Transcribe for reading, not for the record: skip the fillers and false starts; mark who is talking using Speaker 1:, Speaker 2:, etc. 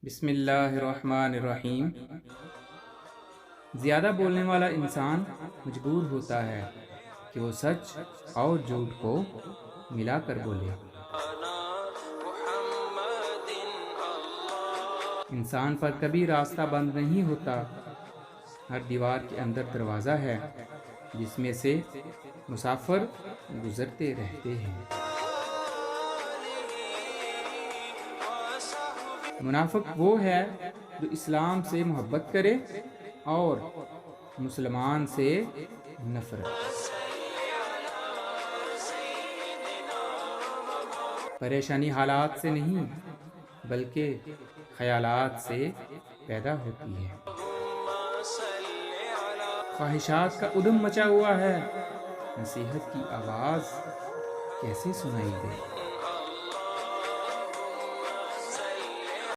Speaker 1: بسم اللہ الرحمن الرحیم۔ زیادہ بولنے والا انسان مجبور ہوتا ہے کہ وہ سچ اور جھوٹ کو ملا کر بولے۔ انسان پر کبھی راستہ بند نہیں ہوتا، ہر دیوار کے اندر دروازہ ہے جس میں سے مسافر گزرتے رہتے ہیں۔ منافق وہ ہے جو اسلام سے محبت کرے اور مسلمان سے نفرت۔ پریشانی حالات سے نہیں بلکہ خیالات سے پیدا ہوتی ہے۔ خواہشات کا ادھم مچا ہوا ہے، نصیحت کی آواز کیسے سنائی دے؟